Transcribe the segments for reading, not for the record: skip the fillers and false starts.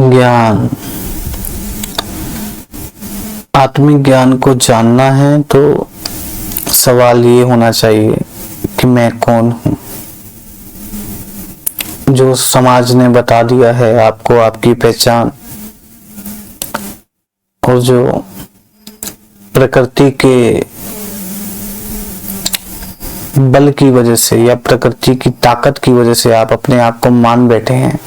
ज्ञान, आत्मिक ज्ञान को जानना है तो सवाल ये होना चाहिए कि मैं कौन हूँ। जो समाज ने बता दिया है आपको आपकी पहचान, और जो प्रकृति के बल की वजह से या प्रकृति की ताकत की वजह से आप अपने आप को मान बैठे हैं,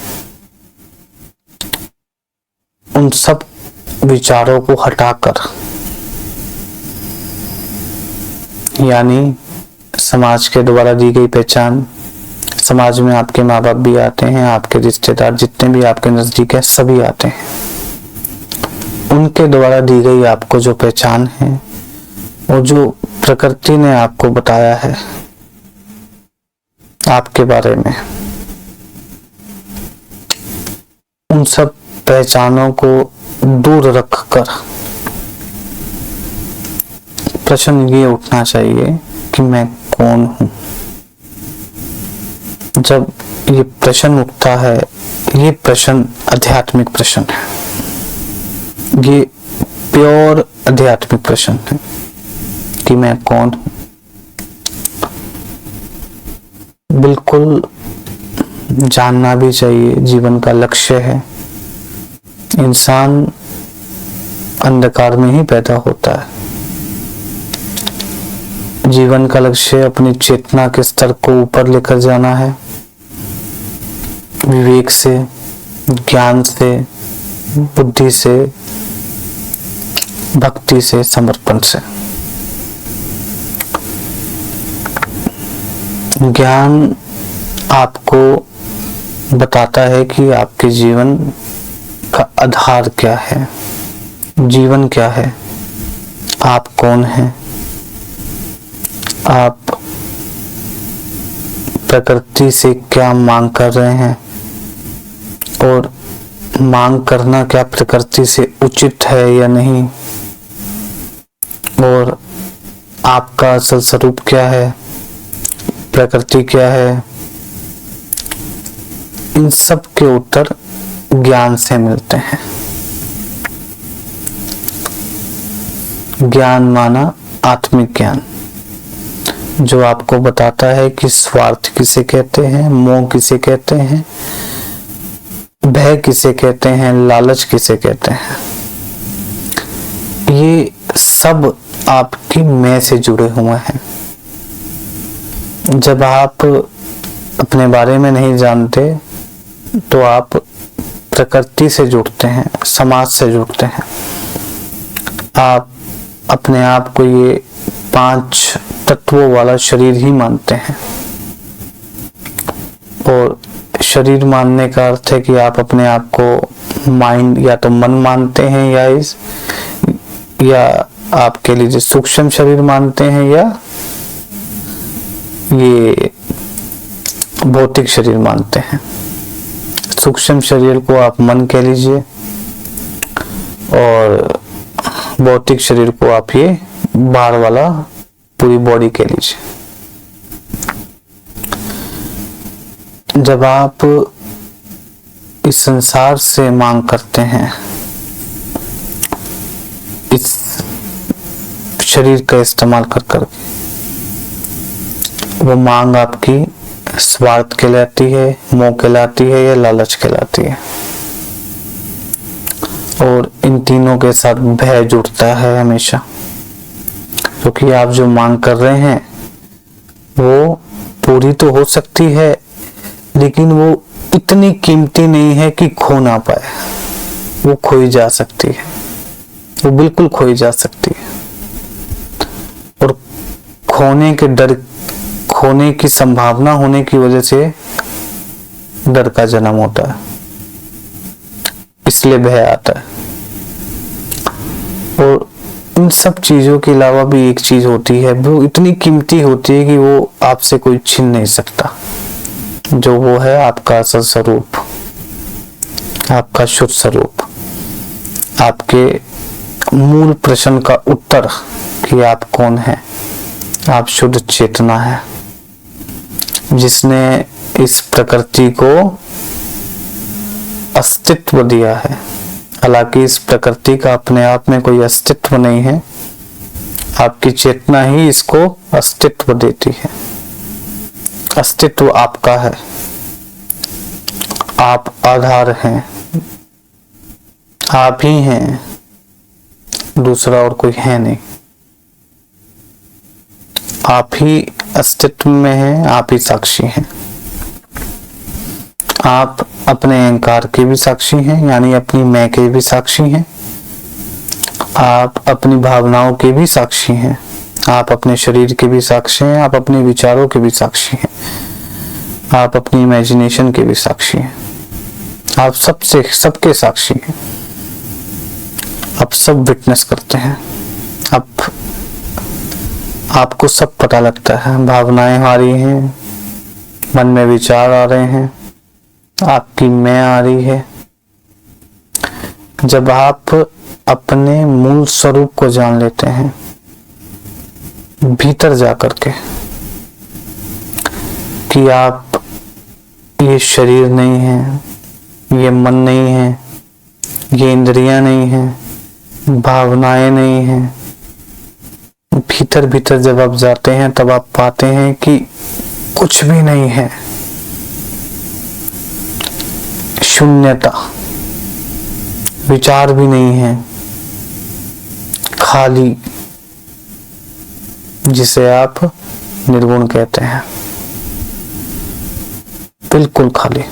उन सब विचारों को हटाकर, यानी समाज के द्वारा दी गई पहचान, समाज में आपके माँ बाप भी आते हैं, आपके रिश्तेदार जितने भी आपके नजदीक है सभी आते हैं, उनके द्वारा दी गई आपको जो पहचान है और जो प्रकृति ने आपको बताया है आपके बारे में, उन सब पहचानों को दूर रखकर प्रश्न ये उठना चाहिए कि मैं कौन हूं। जब ये प्रश्न उठता है, ये प्रश्न आध्यात्मिक प्रश्न है, ये प्योर आध्यात्मिक प्रश्न है कि मैं कौन हूं। बिल्कुल जानना भी चाहिए, जीवन का लक्ष्य है। इंसान अंधकार में ही पैदा होता है। जीवन का लक्ष्य अपनी चेतना के स्तर को ऊपर लेकर जाना है, विवेक से, ज्ञान से, बुद्धि से, भक्ति से, समर्पण से। ज्ञान आपको बताता है कि आपके जीवन का आधार क्या है, जीवन क्या है, आप कौन हैं, आप प्रकृति से क्या मांग कर रहे हैं और मांग करना क्या प्रकृति से उचित है या नहीं, और आपका असल स्वरूप क्या है, प्रकृति क्या है। इन सब के उत्तर ज्ञान से मिलते हैं। ज्ञान माना आत्मिक ज्ञान, जो आपको बताता है कि स्वार्थ किसे कहते हैं, मोह किसे कहते हैं, भय किसे कहते हैं, लालच किसे कहते हैं। ये सब आपकी मैं से जुड़े हुए हैं। जब आप अपने बारे में नहीं जानते तो आप प्रकृति से जुड़ते हैं, समाज से जुड़ते हैं। आप अपने आप को ये 5 तत्वों वाला शरीर ही मानते हैं, और शरीर मानने का अर्थ है कि आप अपने आप को माइंड या तो मन मानते हैं या आपके लिए सूक्ष्म शरीर मानते हैं, या ये भौतिक शरीर मानते हैं। सूक्ष्म शरीर को आप मन कह लीजिए और भौतिक शरीर को आप ये बाहर वाला पूरी बॉडी कह लीजिए। जब आप इस संसार से मांग करते हैं, इस शरीर का इस्तेमाल कर करके, वो मांग आपकी स्वार्थ कहलाती है, मोह कहलाती है या लालच कहलाती है। और इन तीनों के साथ भय जुड़ता है हमेशा, क्योंकि आप जो मांग कर रहे हैं वो पूरी तो हो सकती है, लेकिन वो इतनी कीमती नहीं है कि खो ना पाए। वो खोई जा सकती है, वो बिल्कुल खोई जा सकती है। और खोने की संभावना होने की वजह से डर का जन्म होता है, इसलिए भय आता है। और इन सब चीजों के अलावा भी एक चीज होती है, वो इतनी कीमती होती है कि वो आपसे कोई छीन नहीं सकता, जो वो है आपका असल स्वरूप, आपका शुद्ध स्वरूप, आपके मूल प्रश्न का उत्तर कि आप कौन हैं। आप शुद्ध चेतना है, जिसने इस प्रकृति को अस्तित्व दिया है। हालांकि इस प्रकृति का अपने आप में कोई अस्तित्व नहीं है, आपकी चेतना ही इसको अस्तित्व देती है। अस्तित्व आपका है, आप आधार हैं, आप ही हैं, दूसरा और कोई है नहीं। आप ही अस्तित्व में हैं, आप ही साक्षी हैं। आप अपने अहंकार के भी साक्षी हैं, यानी अपनी मैं के भी साक्षी हैं। आप अपनी भावनाओं के भी साक्षी हैं, आप अपने शरीर के भी साक्षी हैं, आप अपने विचारों के भी साक्षी हैं, आप अपनी इमेजिनेशन के भी साक्षी हैं। आप सबके साक्षी हैं। आप सब विटनेस करते हैं। अब आपको सब पता लगता है, भावनाएं आ रही हैं, मन में विचार आ रहे हैं, आपकी मैं आ रही है। जब आप अपने मूल स्वरूप को जान लेते हैं भीतर जाकर के कि आप ये शरीर नहीं है, ये मन नहीं है, ये इंद्रियां नहीं है, भावनाएं नहीं है, भीतर भीतर जब आप जाते हैं तब आप पाते हैं कि कुछ भी नहीं है। शून्यता, विचार भी नहीं है, खाली, जिसे आप निर्गुण कहते हैं, बिल्कुल खाली।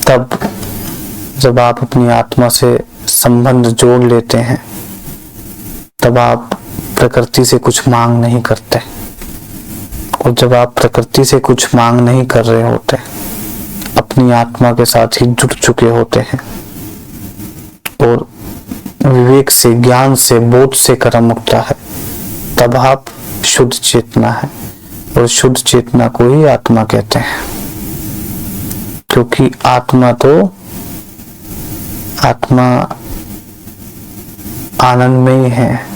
तब जब आप अपनी आत्मा से संबंध जोड़ लेते हैं तब आप प्रकृति से कुछ मांग नहीं करते, और जब आप प्रकृति से कुछ मांग नहीं कर रहे होते, अपनी आत्मा के साथ ही जुड़ चुके होते हैं और विवेक से, ज्ञान से, बोध से कर्म उठता है, तब आप शुद्ध चेतना है। और शुद्ध चेतना को ही आत्मा कहते हैं, क्योंकि आत्मा आनंद में ही है।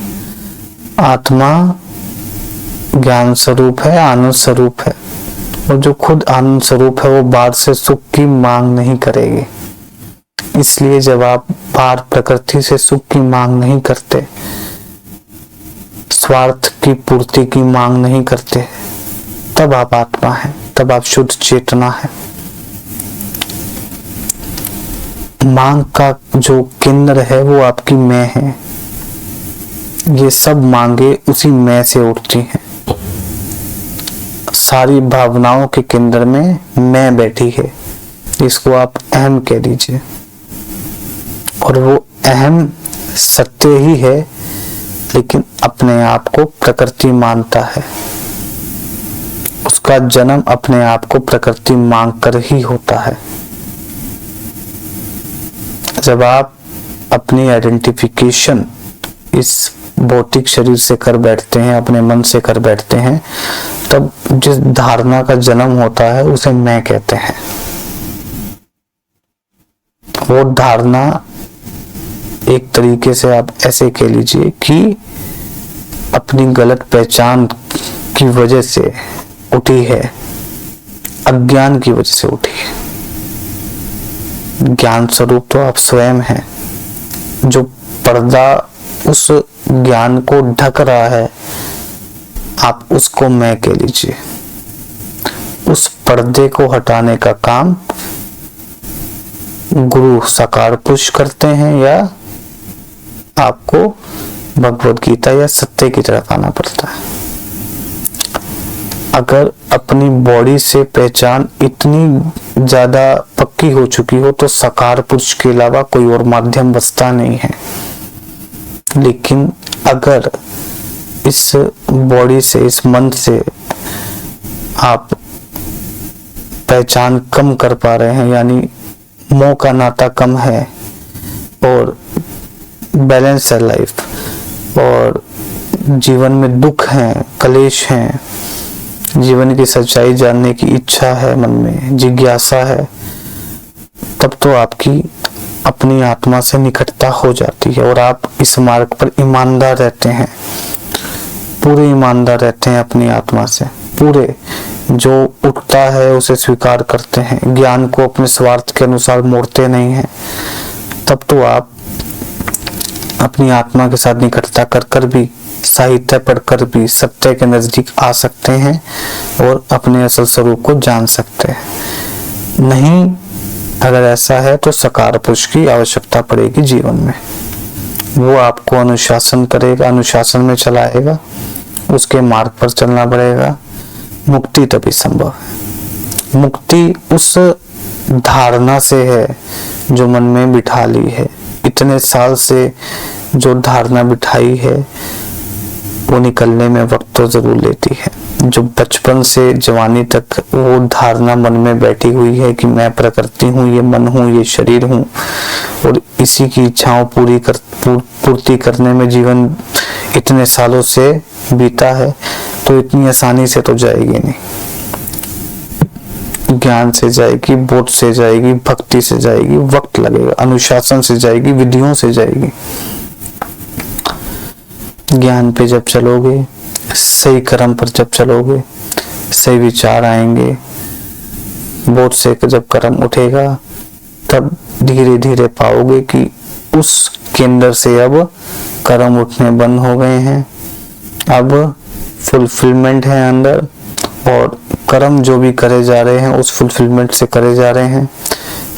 आत्मा ज्ञान स्वरूप है, आनंद स्वरूप है, और जो खुद आनंद स्वरूप है वो बाहर से सुख की मांग नहीं करेगी। इसलिए जब आप बाहर प्रकृति से सुख की मांग नहीं करते, स्वार्थ की पूर्ति की मांग नहीं करते, तब आप आत्मा है, तब आप शुद्ध चेतना है। मांग का जो केंद्र है वो आपकी मैं है। ये सब मांगे उसी मैं से उठती हैं। सारी भावनाओं के केंद्र में मैं बैठी है, इसको आप अहम कह दीजिए। और वो अहम सत्य ही है, लेकिन अपने आप को प्रकृति मानता है। उसका जन्म अपने आप को प्रकृति मांग कर ही होता है। जब आप अपनी आइडेंटिफिकेशन इस भौतिक शरीर से कर बैठते हैं, अपने मन से कर बैठते हैं, तब जिस धारणा का जन्म होता है उसे मैं कहते हैं। वो धारणा एक तरीके से आप ऐसे कह लीजिए कि अपनी गलत पहचान की वजह से उठी है, अज्ञान की वजह से उठी है। ज्ञान स्वरूप तो आप स्वयं हैं। जो पर्दा उस ज्ञान को ढक रहा है, आप उसको मैं कह लीजिए। उस पर्दे को हटाने का काम गुरु साकार पुरुष करते हैं, या आपको भगवद गीता या सत्य की तरफ आना पड़ता है। अगर अपनी बॉडी से पहचान इतनी ज्यादा पक्की हो चुकी हो तो साकार पुरुष के अलावा कोई और माध्यम बचता नहीं है। लेकिन अगर इस बॉडी से, इस मन से आप पहचान कम कर पा रहे हैं, यानी मोह का नाता कम है और बैलेंस है लाइफ, और जीवन में दुख है, कलेश है, जीवन की सच्चाई जानने की इच्छा है, मन में जिज्ञासा है, तब तो आपकी अपनी आत्मा से निकटता हो जाती है और आप इस मार्ग पर ईमानदार रहते हैं, पूरे ईमानदार रहते हैं अपनी आत्मा से, पूरे जो उठता है उसे स्वीकार करते हैं, ज्ञान को अपने स्वार्थ के अनुसार मोड़ते नहीं हैं, तब तो आप अपनी आत्मा के साथ निकटता कर कर भी, साहित्य पढ़कर भी सत्य के नजदीक आ सकते हैं और अपने असल स्वरूप को जान सकते हैं। नहीं, अगर ऐसा है तो सकार पुरुष की आवश्यकता पड़ेगी जीवन में। वो आपको अनुशासन करेगा, अनुशासन में चलाएगा, उसके मार्ग पर चलना पड़ेगा। मुक्ति तभी संभव है। मुक्ति उस धारणा से है जो मन में बिठा ली है। इतने साल से जो धारणा बिठाई है वो निकलने में वक्त तो जरूर लेती है। जो बचपन से जवानी तक वो धारणा मन में बैठी हुई है कि मैं प्रकृति हूँ, ये मन हूँ, ये शरीर हूँ, और इसी की इच्छाओं पूर्ति करने में जीवन इतने सालों से बीता है, तो इतनी आसानी से तो जाएगी नहीं। ज्ञान से जाएगी, बोध से जाएगी, भक्ति से जाएगी, वक्त लगेगा। अनुशासन से जाएगी, विधियों से जाएगी। ज्ञान पे जब चलोगे, सही कर्म पर जब चलोगे, सही विचार आएंगे, बोध से जब कर्म उठेगा, तब धीरे धीरे पाओगे कि उस केंद्र से अब कर्म उठने बंद हो गए हैं। अब फुलफिलमेंट है अंदर, और कर्म जो भी करे जा रहे हैं उस फुलफिलमेंट से करे जा रहे हैं।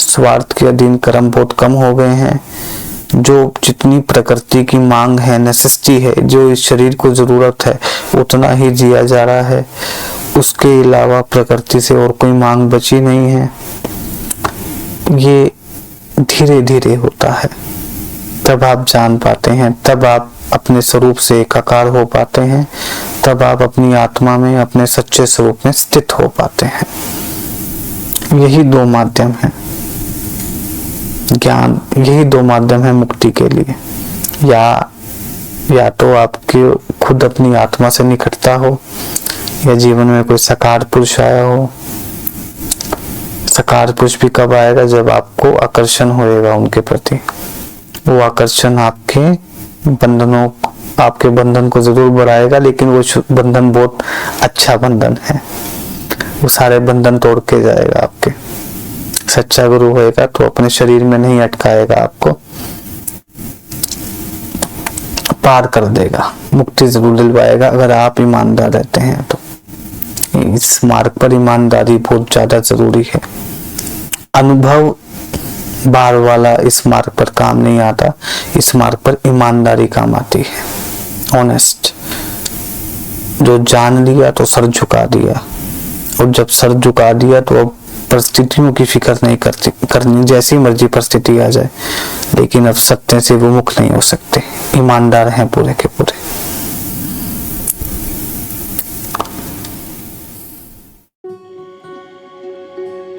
स्वार्थ के अधीन कर्म बहुत कम हो गए हैं। जो जितनी प्रकृति की मांग है, नेसेसिटी है, जो इस शरीर को जरूरत है, उतना ही जिया जा रहा है। उसके अलावा प्रकृति से और कोई मांग बची नहीं है। ये धीरे धीरे होता है, तब आप जान पाते हैं, तब आप अपने स्वरूप से एकाकार हो पाते हैं, तब आप अपनी आत्मा में, अपने सच्चे स्वरूप में स्थित हो पाते हैं। यही दो माध्यम है ज्ञान, यही दो माध्यम है मुक्ति के लिए। या तो आपके खुद अपनी आत्मा से निकटता हो, या जीवन में कोई सकार पुरुष आया हो। सकार पुरुष भी कब आएगा? जब आपको आकर्षण होएगा उनके प्रति। वो आकर्षण आपके बंधन को जरूर बढ़ाएगा, लेकिन वो बंधन बहुत अच्छा बंधन है। वो सारे बंधन तोड़ के जाएगा आपके। सच्चा गुरु होएगा तो अपने शरीर में नहीं अटकाएगा, आपको पार कर देगा, मुक्ति जरूर दिलवाएगा अगर आप ईमानदार रहते हैं तो। इस मार्ग पर ईमानदारी बहुत ज्यादा जरूरी है। अनुभव बार वाला इस मार्ग पर काम नहीं आता, इस मार्ग पर ईमानदारी काम आती है। ऑनेस्ट, जो जान लिया तो सर झुका दिया, और जब सर झुका दिया तो अब परिस्थितियों की फिक्र नहीं करनी, जैसी मर्जी परिस्थिति आ जाए, लेकिन अब सत्य से विमुख नहीं हो सकते। ईमानदार हैं पूरे के पूरे।